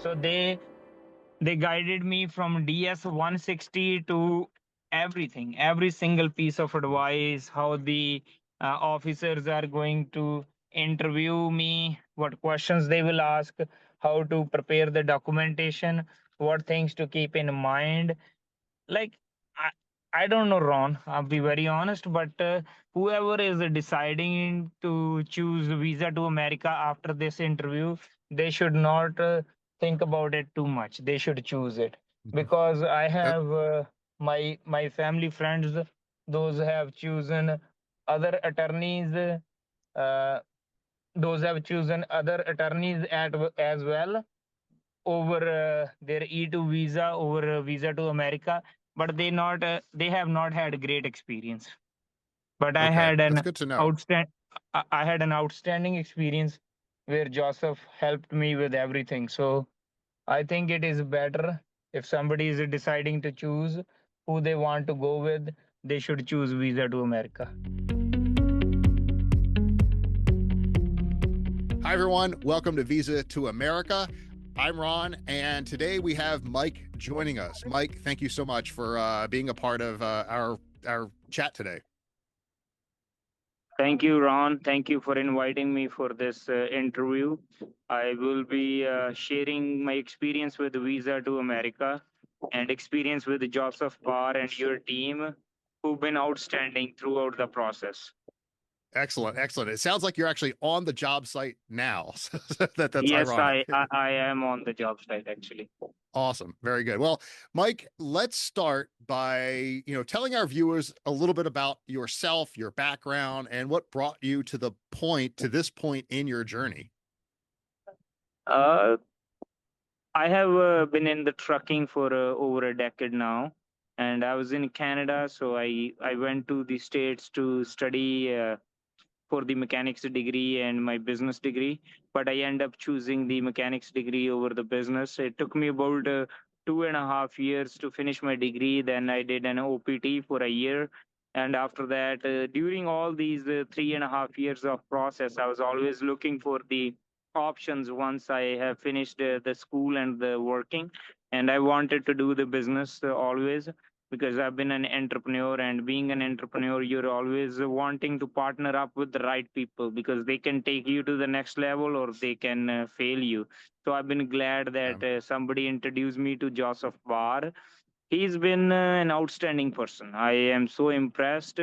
So they guided me from DS 160 to everything, every single piece of advice, how the officers are going to interview me, what questions they will ask, how to prepare the documentation, what things to keep in mind. Like, I, I don't know, Ron. I'll be very honest, but whoever is deciding to choose visa to America after this interview, they should not think about it too much. They should choose it Mhm. because I That- have my family friends, those have chosen other attorneys. Uh, those have chosen other attorneys as well over their E-2 visa, over visa to America, but they have not had great experience. But okay, that's good to know. I had an outstanding experience where Joseph helped me with everything. So I think it is better if somebody is deciding to choose who they want to go with, they should choose visa to America. Hi, everyone. Welcome to Visa to America. I'm Ron, and today we have Mike joining us. Mike, thank you so much for being a part of our chat today. Thank you, Ron. Thank you for inviting me for this interview. I will be sharing my experience with Visa to America and experience with Joseph Barr and your team, who've been outstanding throughout the process. Excellent, excellent. It sounds like you're actually on the job site now. That's Yes, ironic. I am on the job site actually. Awesome. Very good. Well, Mike, let's start by, telling our viewers a little bit about yourself, your background, and what brought you to this point in your journey. Uh, I have been in the trucking for over a decade now, and I was in Canada, so I went to the States to study for the mechanics degree and my business degree, but I end up choosing the mechanics degree over the business. It took me about 2.5 years to finish my degree. Then I did an OPT for a year. And after that, during all these 3.5 years of process, I was always looking for the options once I have finished the school and the working. And I wanted to do the business always because I've been an entrepreneur, and being an entrepreneur, you're always wanting to partner up with the right people because they can take you to the next level or they can fail you. So I've been glad Yeah. that somebody introduced me to Joseph Barr. He's been an outstanding person. I am so impressed.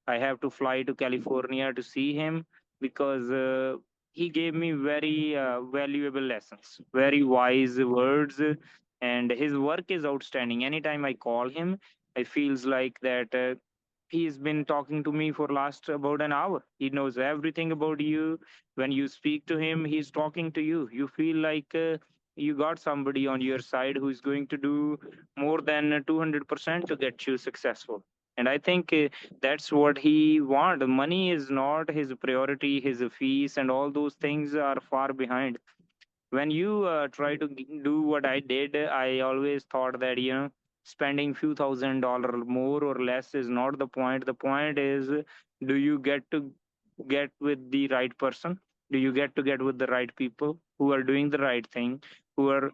I have to fly to California to see him because he gave me very valuable lessons, very wise words, and his work is outstanding. Anytime I call him, I feels like that he's been talking to me for last about an hour. He knows everything about you. When you speak to him, he's talking to you. You feel like you got somebody on your side who is going to do more than 200% to get you successful. And I think that's what he want. Money is not his priority. His fees and all those things are far behind. When you try to do what I did, I always thought that, spending few $1,000 more or less is not the point. The point is, do you get to get with the right person? Do you get with the right people who are doing the right thing, who are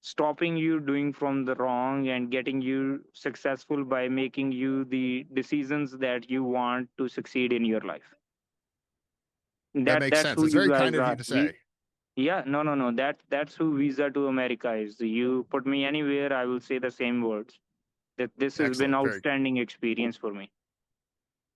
stopping you doing from the wrong and getting you successful by making you the decisions that you want to succeed in your life? That That makes that's sense. who It's you very guys kind of you are. to We say. Yeah, no, no, no. That's who Visa to America is. You put me anywhere, I will say the same words. That this has been Excellent. Very outstanding experience for me.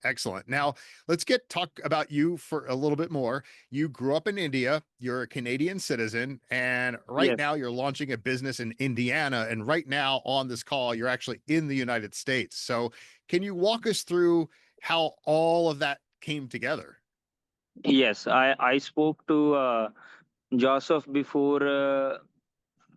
excellent. Now, let's talk about you for a little bit more. You grew up in India, you're a Canadian citizen, and right Yes. now you're launching a business in Indiana. And right now on this call, you're actually in the United States. So, can you walk us through how all of that came together? Yes, I spoke to Joseph before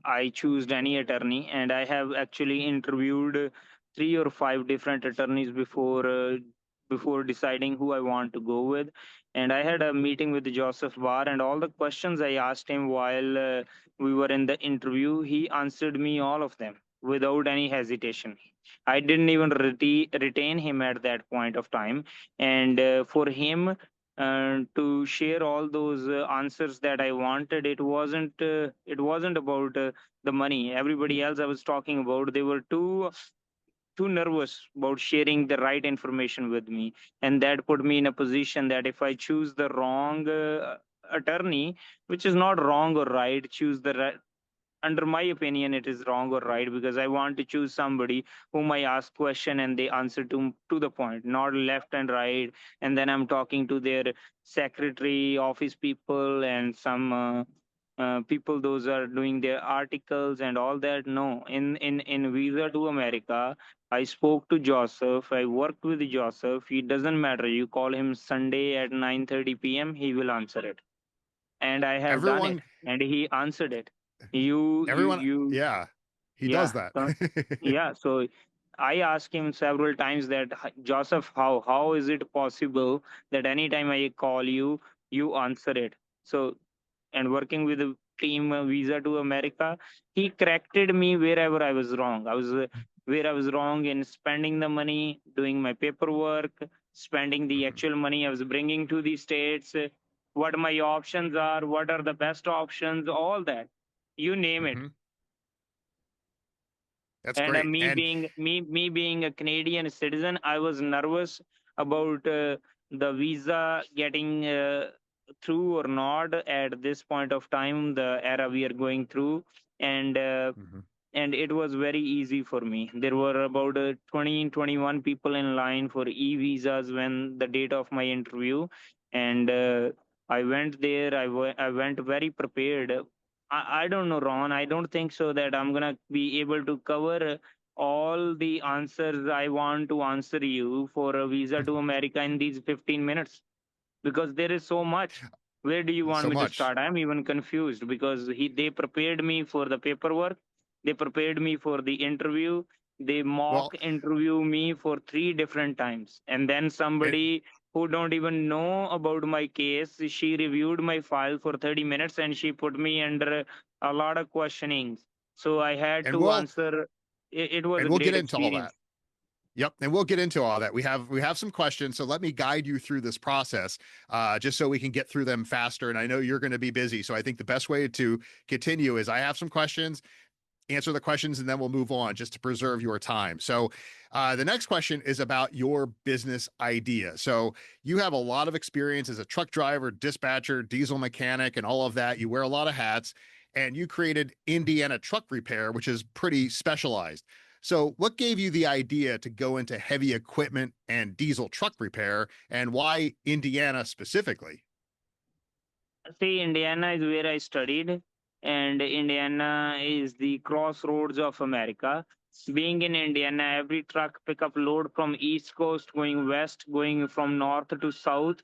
I chose any attorney, and I have actually interviewed 3 or 5 different attorneys before deciding who I want to go with. And I had a meeting with Joseph Barr, and all the questions I asked him while we were in the interview, he answered me all of them without any hesitation. I didn't even retain him at that point of time, and for him. to share all those answers that I wanted. It wasn't about the money. Everybody else I was talking about, they were too nervous about sharing the right information with me, and that put me in a position that if I choose the wrong attorney, which is not wrong or right, choose the right, under my opinion it is wrong or right, because I want to choose somebody whom I ask question and they answer to the point, not left and right, and then I'm talking to their secretary, office people, and some people those are doing their articles and all that. No, in Visa to America, I spoke to Joseph, I worked with Joseph. It doesn't matter, you call him Sunday at 9:30 p.m., he will answer it, and I have done it, Everyone, and he answered it. You everyone, you yeah, he does Yeah. that. So, yeah. So I asked him several times that, Joseph, how is it possible that anytime I call you, you answer it? So, and working with the team Visa to America, he corrected me wherever I was wrong. Where I was wrong in spending the money, doing my paperwork, spending the Mhm, actual money I was bringing to the states, what my options are, what are the best options, all that, you name it. mhm. That's And great. me And being me being a Canadian citizen, I was nervous about the visa getting through or not at this point of time, the era we are going through. and uh, mhm, and it was very easy for me. There were about 20 21 people in line for e visas when the date of my interview, and I went there. I went very prepared. I don't know, Ron, I don't think so that I'm gonna be able to cover all the answers I want to answer you for a visa to America in these 15 minutes, because there is so much. Where do you want so me to much. start? I'm even confused, because they prepared me for the paperwork, they prepared me for the interview, they mock Well, interview me for three different times, and then and somebody who don't even know about my case, she reviewed my file for 30 minutes and she put me under a lot of questionings. So I had and to we'll answer. It was and a we'll get great into all that. experience. Yep, and we'll get into all that. We have some questions, so let me guide you through this process, just so we can get through them faster. And I know you're going to be busy, so I think the best way to continue is I have some questions, answer the questions, and then we'll move on just to preserve your time. So, the next question is about your business idea. So, you have a lot of experience as a truck driver, dispatcher, diesel mechanic, and all of that. You wear a lot of hats, and you created Indiana Truck Repair, which is pretty specialized. So, what gave you the idea to go into heavy equipment and diesel truck repair, and why Indiana specifically? See, Indiana is where I studied, and Indiana is the crossroads of America. Being in Indiana, every truck pick up load from East Coast going west, going from north to south,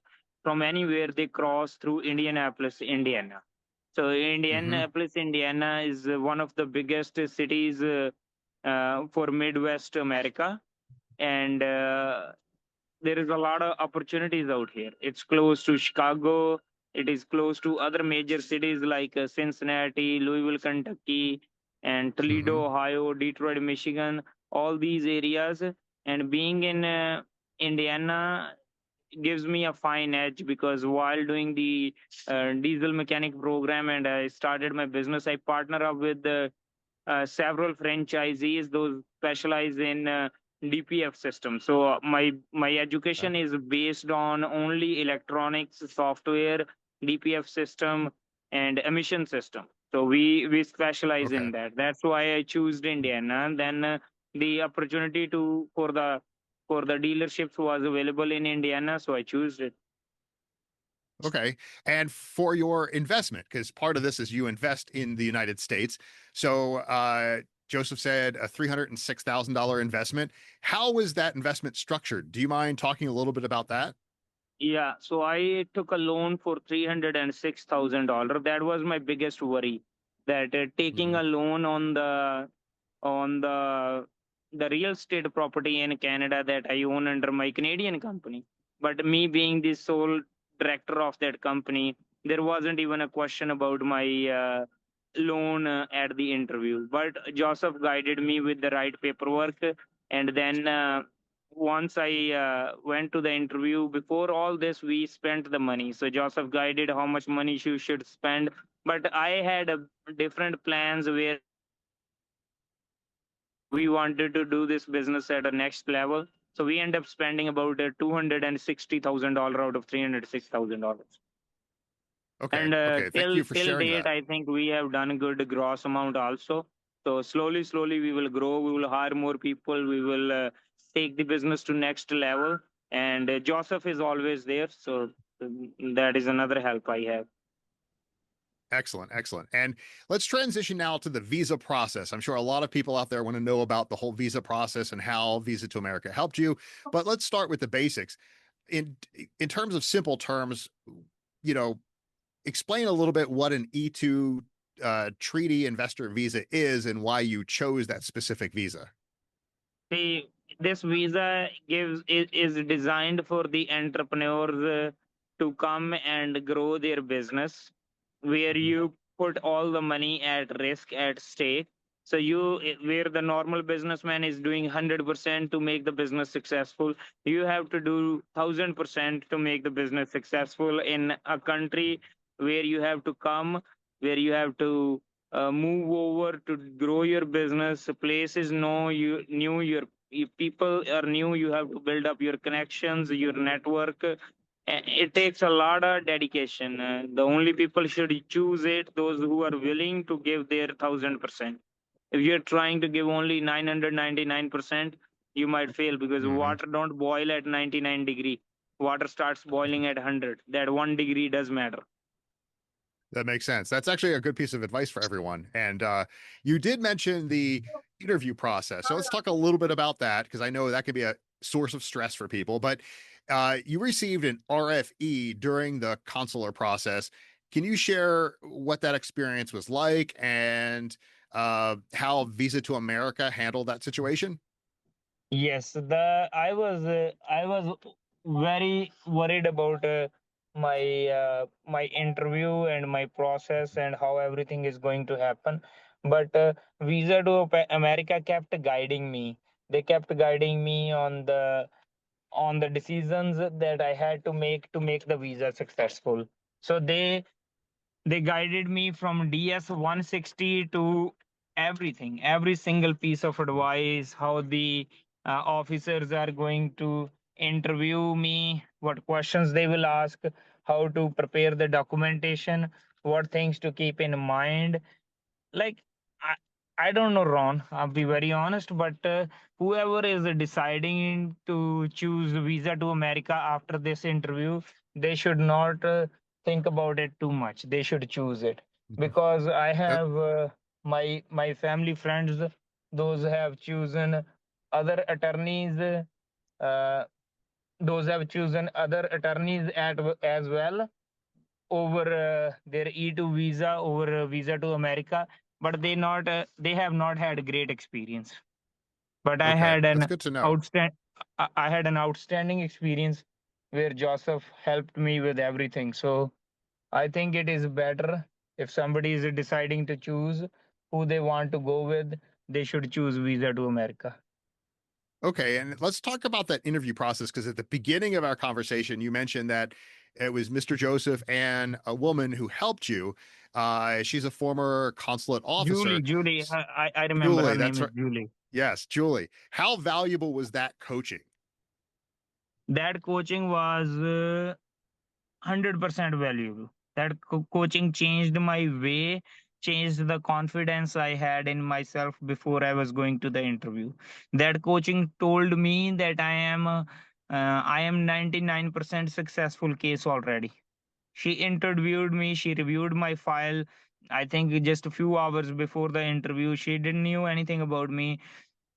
from anywhere they cross through Indianapolis, Indiana. So Hmm. Indianapolis, Indiana is one of the biggest cities for Midwest America, and there is a lot of opportunities out here. It's close to Chicago. It is close to other major cities like Cincinnati, Louisville, Kentucky, and Hmm. Toledo, Ohio, Detroit, Michigan, all these areas. And being in Indiana gives me a fine edge, because while doing the diesel mechanic program and I started my business, I partner up with several franchisees those specialize in DPF systems. So my education is based on only electronics, software, DPF system, and emission system. So we specialize Okay. in that. That's why I chose Indiana. And then the opportunity to for the dealerships was available in Indiana, so I chose it. Okay. And for your investment, because part of this is you invest in the United States. So, Joseph said a $306,000 investment. How was that investment structured? Do you mind talking a little bit about that? Yeah, so I took a loan for $306,000. That was my biggest worry. That taking Hmm. a loan on the real estate property in Canada that I own under my Canadian company. But me being the sole director of that company, there wasn't even a question about my loan at the interview. But Joseph guided me with the right paperwork, and then once I went to the interview, before all this, we spent the money. So Joseph guided how much money you should spend. But I had different plans where we wanted to do this business at a next level. So we end up spending about $260,000 out of $306,000. Okay. And Okay. Thank you for till sharing date, that. I think we have done a good gross amount also. So slowly we will grow. We will hire more people. We will take the business to next level. And Joseph is always there. So that is another help I have. Excellent, excellent. And let's transition now to the visa process. I'm sure a lot of people out there want to know about the whole visa process and how Visa to America helped you, but let's start with the basics. In in terms of simple terms, you know, explain a little bit what an E-2 treaty investor visa is and why you chose that specific visa. See, this visa is designed for the entrepreneurs to come and grow their business, where Mhm. you put all the money at risk at stake. So where the normal businessman is doing 100% to make the business successful, you have to do 1,000% to make the business successful in a country where you have to come, where you have to move over to grow your business. Places know you, new your people are new. You have to build up your connections, your network. It takes a lot of dedication. The only people should choose it those who are willing to give their 1,000%. If you're trying to give only 999%, you might fail because Mhm. water don't boil at 99 degree. Water starts boiling at 100. That 1 degree does matter. That makes sense. That's actually a good piece of advice for everyone. And you did mention the interview process. So let's talk a little bit about that because I know that could be a source of stress for people. But you received an RFE during the consular process. Can you share what that experience was like and how Visa to America handled that situation? Yes, I was very worried about my interview and my process and how everything is going to happen. But Visa to America kept guiding me. They kept guiding me on the decisions that I had to make the visa successful. So they guided me from DS 160 to everything, every single piece of advice, how the officers are going to interview me, what questions they will ask, how to prepare the documentation, what things to keep in mind. Like, I, I don't know, Ron. I'll be very honest, but whoever is deciding to choose visa to America after this interview, they should not think about it too much. They should choose it Mhm. because I That, have my family friends, those have chosen other attorneys. Uh, those have chosen other attorneys as well over their E-2 visa over visa to America, but they have not had great experience. But okay, that's good to know. I had an outstanding experience where Joseph helped me with everything. So I think it is better if somebody is deciding to choose who they want to go with, they should choose visa to America. Okay, and let's talk about that interview process because at the beginning of our conversation, you mentioned that it was Mr. Joseph and a woman who helped you. She's a former consulate officer. Julie, I remember her Julie, name that's is right. Julie. Yes, Julie. How valuable was that coaching? That coaching was 100% valuable. That coaching changed my way, changed the confidence I had in myself before I was going to the interview. That coaching told me that I am 99% successful case already. She interviewed me, she reviewed my file. I think just a few hours before the interview, she didn't knew anything about me.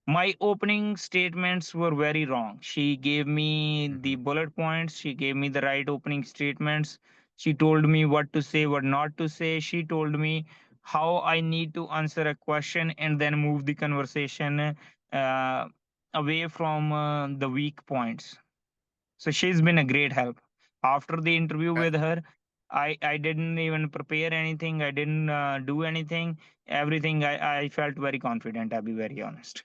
My opening statements were very wrong. She gave me the Mhm. bullet points, she gave me the right opening statements. She told me what to say, what not to say. She told me how I need to answer a question and then move the conversation uh, away from the weak points. So she's been a great help. After the interview Uh, with her, I didn't even prepare anything. I didn't do anything. Everything I felt very confident. I'll be very honest.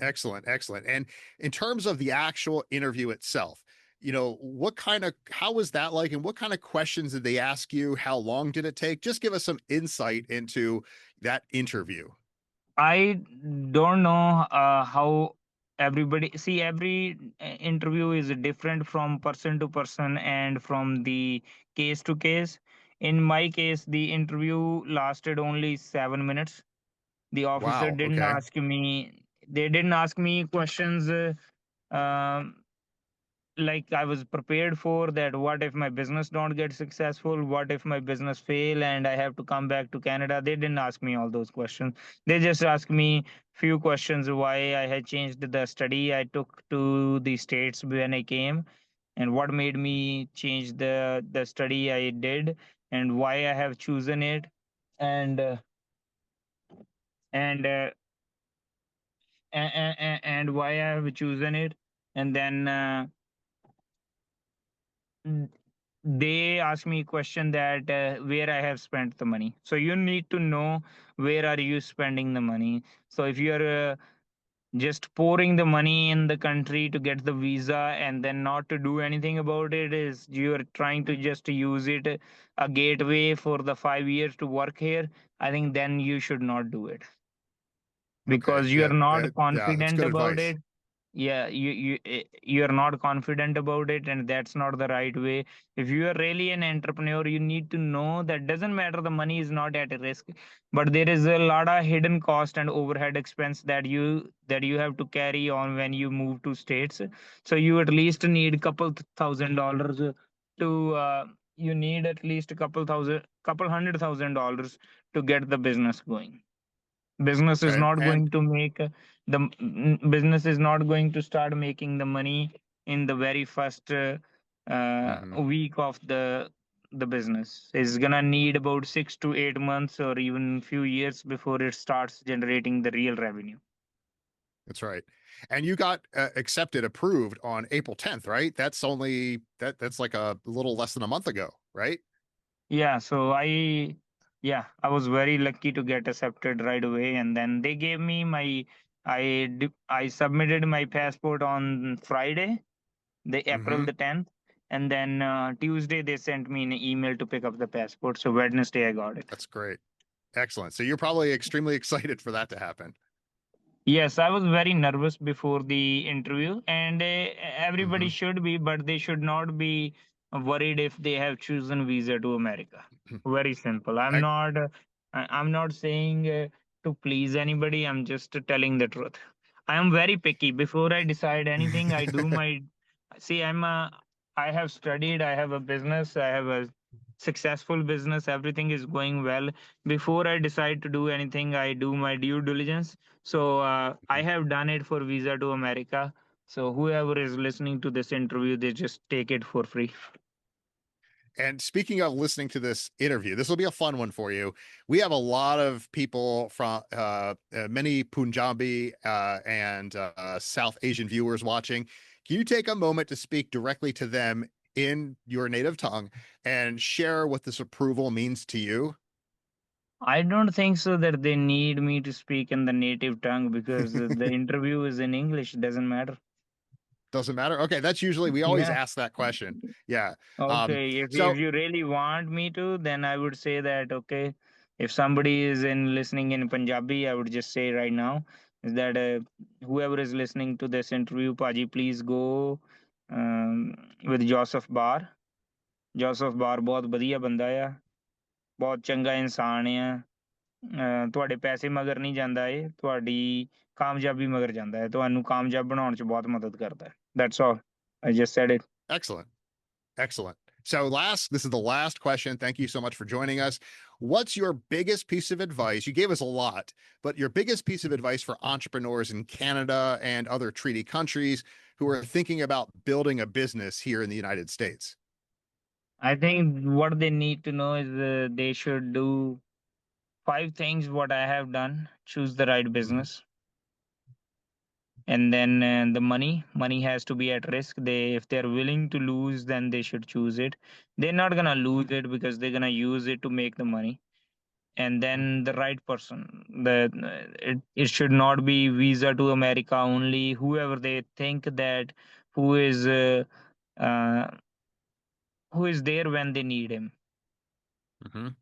Excellent, excellent. And in terms of the actual interview itself, how was that like, and what kind of questions did they ask you? How long did it take? Just give us some insight into that interview. I don't know how everybody see every interview is different from person to person and from the case to case. In my case, the interview lasted only 7 minutes. The officer Wow. didn't Okay. ask me. They didn't ask me questions. Um, like I was prepared for that. What if my business don't get successful? What if my business fail and I have to come back to Canada? They didn't ask me all those questions. They just asked me few questions: why I had changed the study I took to the states when I came, and what made me change the study I did, and why I have chosen it, and and and why I have chosen it, and then. They ask me a question that where I have spent the money. So you need to know where are you spending the money. So if you are just pouring the money in the country to get the visa and then not to do anything about it, is you are trying to just use it a gateway for the 5 years to work here, I think then you should not do it Okay. because you Yeah. are not Yeah. That's confident good about advice. it. Yeah, you are not confident about it, and that's not the right way. If you are really an entrepreneur, you need to know that doesn't matter, the money is not at risk, but there is a lot of hidden cost and overhead expense that you have to carry on when you move to states. So you at least need $2,000 to you need at least a couple $100,000 to get the business going. Business is Okay. not And going to make business is not going to start making the money in the very first mhm. week of the business. It's gonna need about 6 to 8 months or even few years before it starts generating the real revenue. That's right. And you got accepted, approved on April 10th, right? That's like a little less than a month ago, right? Yeah, so I was very lucky to get accepted right away, and then they gave me my I submitted my passport on Friday, the April Hmm. the 10th, and then Tuesday they sent me an email to pick up the passport. So Wednesday I got it. That's great. Excellent. So you're probably extremely excited for that to happen. Yes, I was very nervous before the interview, and everybody Hmm. should be, but they should not be worried if they have chosen visa to America. Very simple. I'm not saying to please anybody. I'm just telling the truth. I am very picky. Before I decide anything, I do my see. I have studied. I have a business. I have a successful business. Everything is going well. Before I decide to do anything, I do my due diligence. So I have done it for visa to America. So whoever is listening to this interview, they just take it for free. And speaking of listening to this interview, this will be a fun one for you. We have a lot of people from many Punjabi and South Asian viewers watching. Can you take a moment to speak directly to them in your native tongue and share what this approval means to you? I don't think so that they need me to speak in the native tongue because the interview is in English. Doesn't matter. Doesn't matter. Okay, that's usually we always Yeah. ask that question. Yeah. Um, Okay, if so you really want me to, then I would say that okay. If somebody is in listening in Punjabi, I would just say right now is that whoever is listening to this interview, Paji, please go with Joseph Barr. Joseph Barr ਬਹੁਤ ਵਧੀਆ ਬੰਦਾ ਆ ਬਹੁਤ ਚੰਗਾ ਇਨਸਾਨ ਆ ਤੁਹਾਡੇ ਪੈਸੇ ਮਗਰ ਨਹੀਂ ਜਾਂਦਾ ਇਹ ਤੁਹਾਡੀ ਕਾਮਯਾਬੀ ਮਗਰ ਜਾਂਦਾ ਹੈ ਤੁਹਾਨੂੰ ਕਾਮਯਾਬ ਬਣਾਉਣ 'ਚ ਬਹੁਤ ਮਦਦ ਕਰਦਾ ਹੈ that's all I just sad it excellent. Excellent. So, this is the last question. Thank you so much for joining us. What's your biggest piece of advice? You gave us a lot, but your biggest piece of advice for entrepreneurs in Canada and other treaty countries who are thinking about building a business here in the United States? I think what they need to know is they should do 5 things what I have done. Choose the right Mhm. business, and then the money has to be at risk. They if they're willing to lose, then they should choose it. They're not gonna lose it because they're gonna use it to make the money. and Mm. then the right person. It should not be visa to America only. Whoever they think that who is uh, uh, who is there when they need him. Mhm.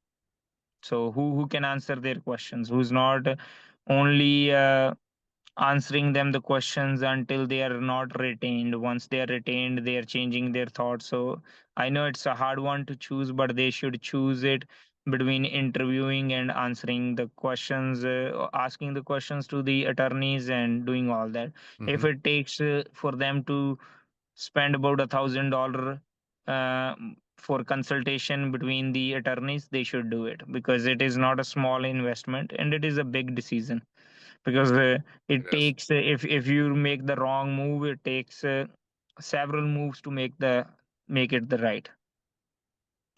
So who can answer their questions, who's not only answering them the questions until they are not retained. Once they are retained, they are changing their thoughts. So I know it's a hard one to choose, but they should choose it between interviewing and answering the questions, asking the questions to the attorneys and doing all that. If Mhm. it takes for them to spend about $1,000 uh, for consultation between the attorneys, they should do it, because it is not a small investment and it is a big decision. Because It it is. takes if you make the wrong move, it takes several moves to make it the right.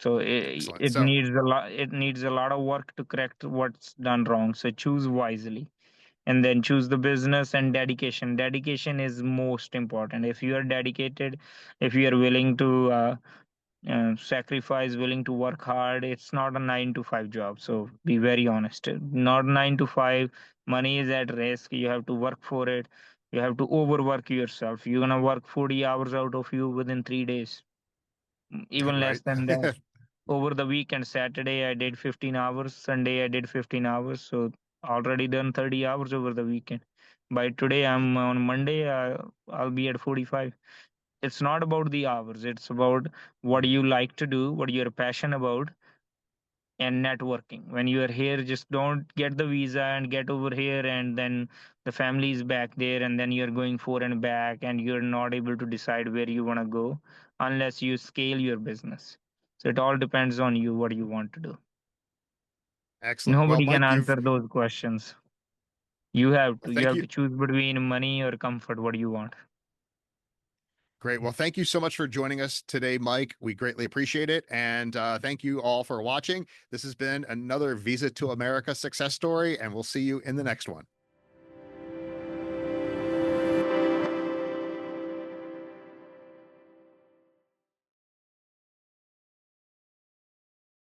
So Excellent. it So needs a lot, it needs a lot of work to correct what's done wrong. So choose wisely, and then choose the business. And dedication is most important. If you are dedicated, if you are willing to sacrifice, willing to work hard, it's not a 9 to 5 job. So be very honest, not 9 to 5. Money is at risk, you have to work for it. You have to overwork yourself. You're gonna work 40 hours out of you within 3 days, even less right. than that. Over the weekend, Saturday I did 15 hours, Sunday I did 15 hours, so already done 30 hours over the weekend. By today, I'm on Monday, I'll be at 45. It's not about the hours, it's about what Mhm. you like to do, what you're passionate about, and networking. When you are here, just don't get the visa and get over here, and then the family is back there, and then you're going forth and back, and you're not able to decide where you want to go unless you scale your business. So it all depends on you, what you want to do. Excellent. Well, Nobody can Mike, answer you've those questions. You have to. You thank have you. to choose between money or comfort. What do you want? Great. Well, thank you so much for joining us today, Mike. We greatly appreciate it. And thank you all for watching. This has been another Visa to America success story, and we'll see you in the next one.